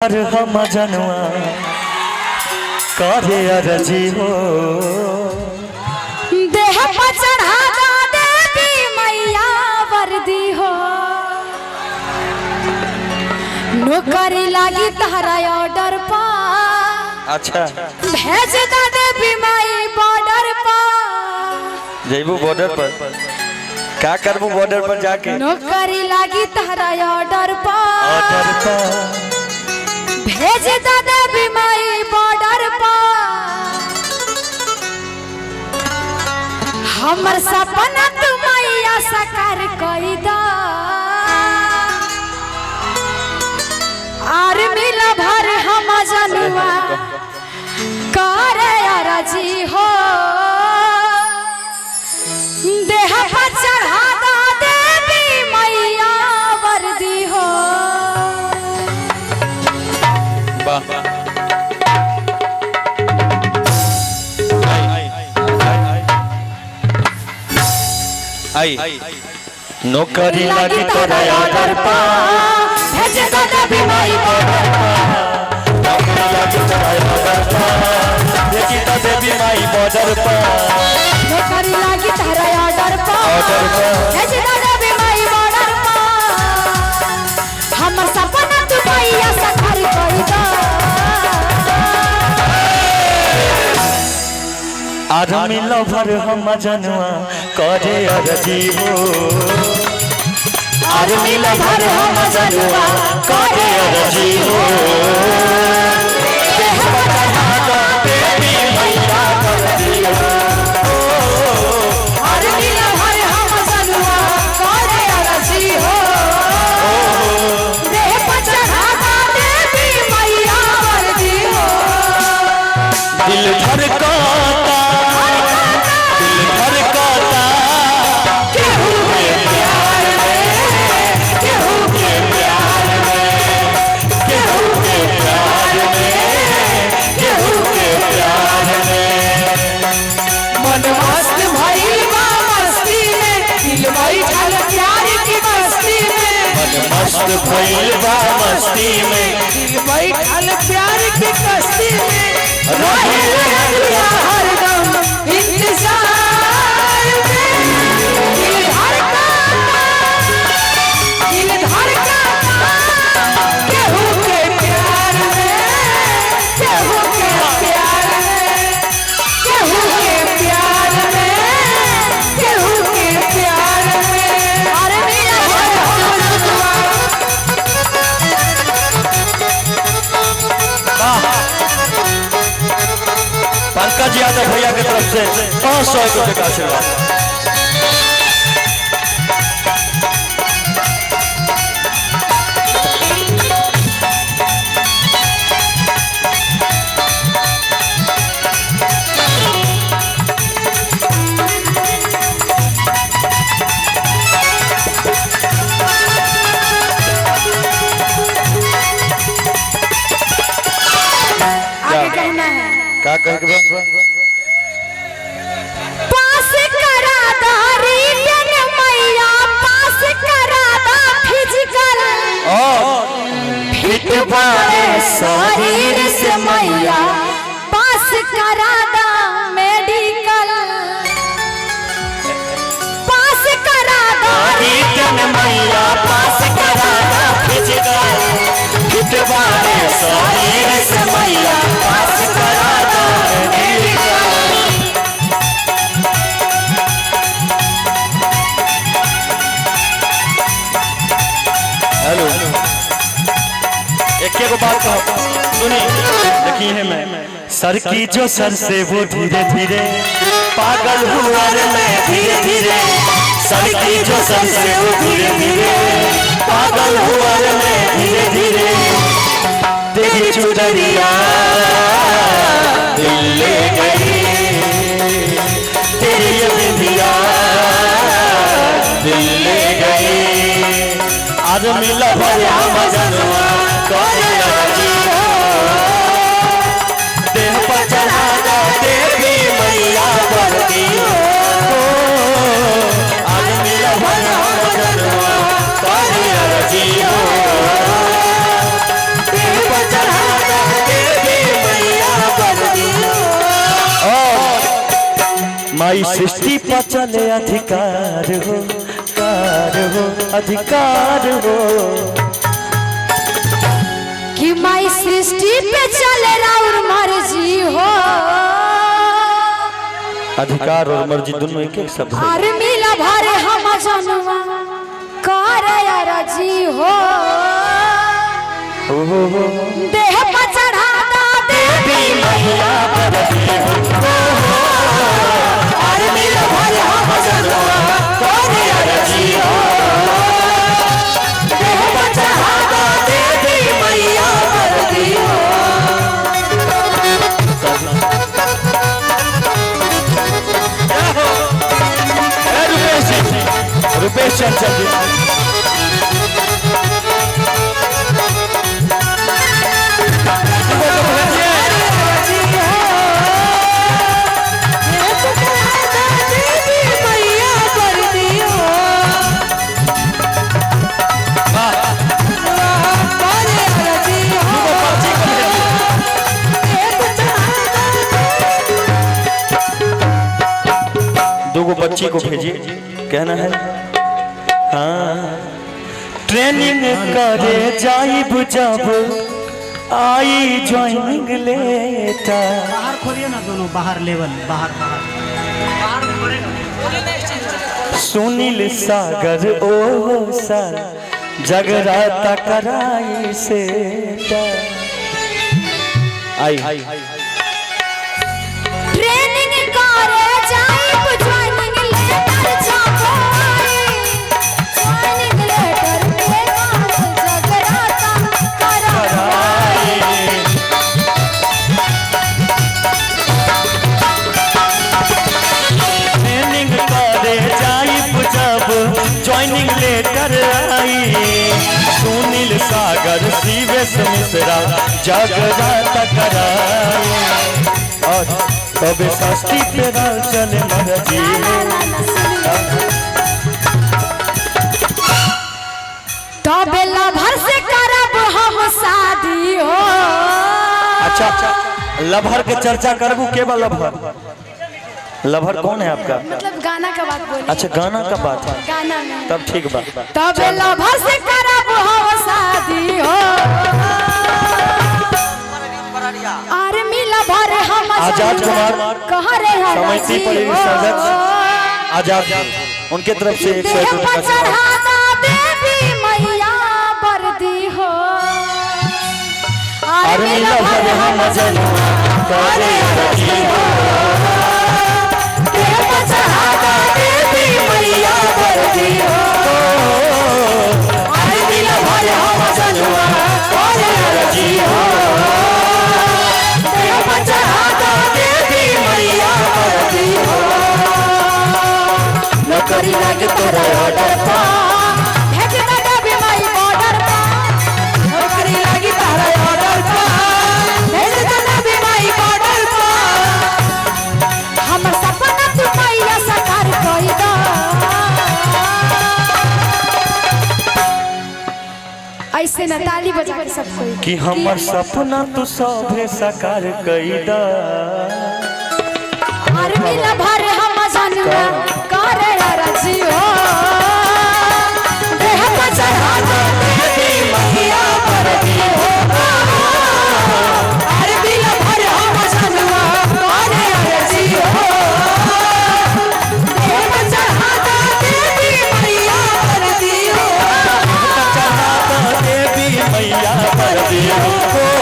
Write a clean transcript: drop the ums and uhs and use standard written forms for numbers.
हम जनवा करे अरजी हो देह पर चढ़ा दो देवी मैया वर्दी हो नौकरी लागी तहरा ऑर्डर पर। अच्छा भेज दो देवी माई बॉर्डर पर। जैबू बॉर्डर पर क्या करबू बॉर्डर पर जाके नौकरी लागी तहरा ऑर्डर पर। भेज दो देवी माई बॉर्डर पर। हमर सपना तू मैया साकार कई दो आर मिला भर हम जनुआ करे अरजी हो देह पर चढ़ा दो देवी मैया वर्दी हो। नौकरी लगी तोरा ऑर्डर पर। भेज दो देवी माई बॉर्डर पर। नौकरी लगी तोरा ऑर्डर पर। भेज दो देवी माई बॉर्डर पर। नौकरी लगी तोरा ऑर्डर पर। भेज दो देवी माई बॉर्डर पर। हम सपना तू मैया साकार कई दो आज मिलो भर हम जनवा करे अरजी हो। आज मिलो भर हम जनवा करे अरजी हो। देह पर चढ़ा दो देवी मैया वर्दी हो। आज मिलो भर हम जनवा करे अरजी हो। देह पर चढ़ा दो देवी मैया वर्दी हो। दिल धड़का मस्त भइल बा मस्ती में दिल बैठल प्यार की कश्ती में रहे हरदम इंतजार में। दिल धड़का केहू के प्यार में केहू के प्यार में केहू के प्यार में केहू के प्यार में। अरे मेरा पंकज यादव भैया की तरफ से 500 रुपये का आशीर्वाद। क्या कह के पास करा दा रिटन मैया पास करा दा फिजिकल फिट बारे शरीर से मैया पास करा दा मेडिकल। पास करा दा रिटन मैया पास करा दा फिजिकल। फिट बारे शरीर से मैया पास करा दा मेडिकल। हेलो एक बात सुनी देखिए है मैं सर की जो सर से वो धीरे धीरे पागल हुआ रे मैं धीरे धीरे। सर की जो सर से वो धीरे धीरे पागल हुआ रे मैं धीरे धीरे। तेरी चुनरिया दिल ले गई तेरी बिंदिया दिल ले गई। आज मिला भला मजनवा करे अरजी हो। देह पर चढ़ा दो देवी मैया वर्दी हो। आज मिला भला मजनवा करे अरजी हो। माई सृष्टि पर चले अधिकार हो, अधिकार हो कि माई सृष्टि पे चले राउर मर्जी हो। अधिकार और मर्जी दोनों एक एक शब्द है। और मिला भरे हम जनवा करे राजी हो। देह पर चढ़ा देवी मैया बरती हो। और मिला भरे हम जनवा करे राजी हो। देह पर चढ़ा देवी मैया बरती हो। रुपेश चंचल जी दो बच्ची को भेजिए, कहना है हाँ ट्रेनिंग करे जाइब जब आई ज्वाइनिंग लेटर। बाहर खोलिए ना दोनों, बाहर लेवल, बाहर बाहर सुनील सागर ओ सर जगराता कराई से आई ट्रेनिंग करे जाइब ज्वाइनिंग लेटर छापाई। ज्वाइनिंग लेटर पे जगराता कराई। ट्रेनिंग करे जाइब जब ज्वाइनिंग लेटर आई। सुनील सागर शिवेश मिश्रा जगराता कराई। और तब सस्ती तेरा चले मर्जी तबे लभर से करब हम शादी हो। अच्छा लभर के चर्चा करबू के बा लभर? लभर कौन है आपका? मतलब गाना का बात बोलिए। अच्छा गाना का बात है, गाना में तब ठीक बा। तबे लभर से करब हम शादी हो। आर्मी लभर हम आजाद कुमार कह रहे हैं समिति परिषद सदस्य आजाद उनके तरफ से 100 रुपये का चढ़ाता देवी मैया बरदी हो। आर्मी लभर हम जनवा करे रही हो। देह पर चढ़ाता देवी मैया बरदी हो। आर्मी लभर हम जनवा करे रही हो। देह पर चढ़ाता देवी मैया बरदी हो। नौकरी लग तोरा ऑर्डर पा भेज देवी माई बॉर्डर पा। नौकरी लगी तोरा ऑर्डर पा भेज देवी माई बॉर्डर पा। हमर सपना तू मैया साकार कई दा। ऐसे न ताली बजा के सब कोई कि हमर सपना तू सभे साकार कई दा। आर्मी लभर हम जनवा करे राजी हो। देह पर चढ़ाता देवी मैया बरदी हो। आर्मी लभर हम जनवा करे राजी हो। देह पर चढ़ाता देवी मैया बरदी हो। देवी मैया बरदी हो।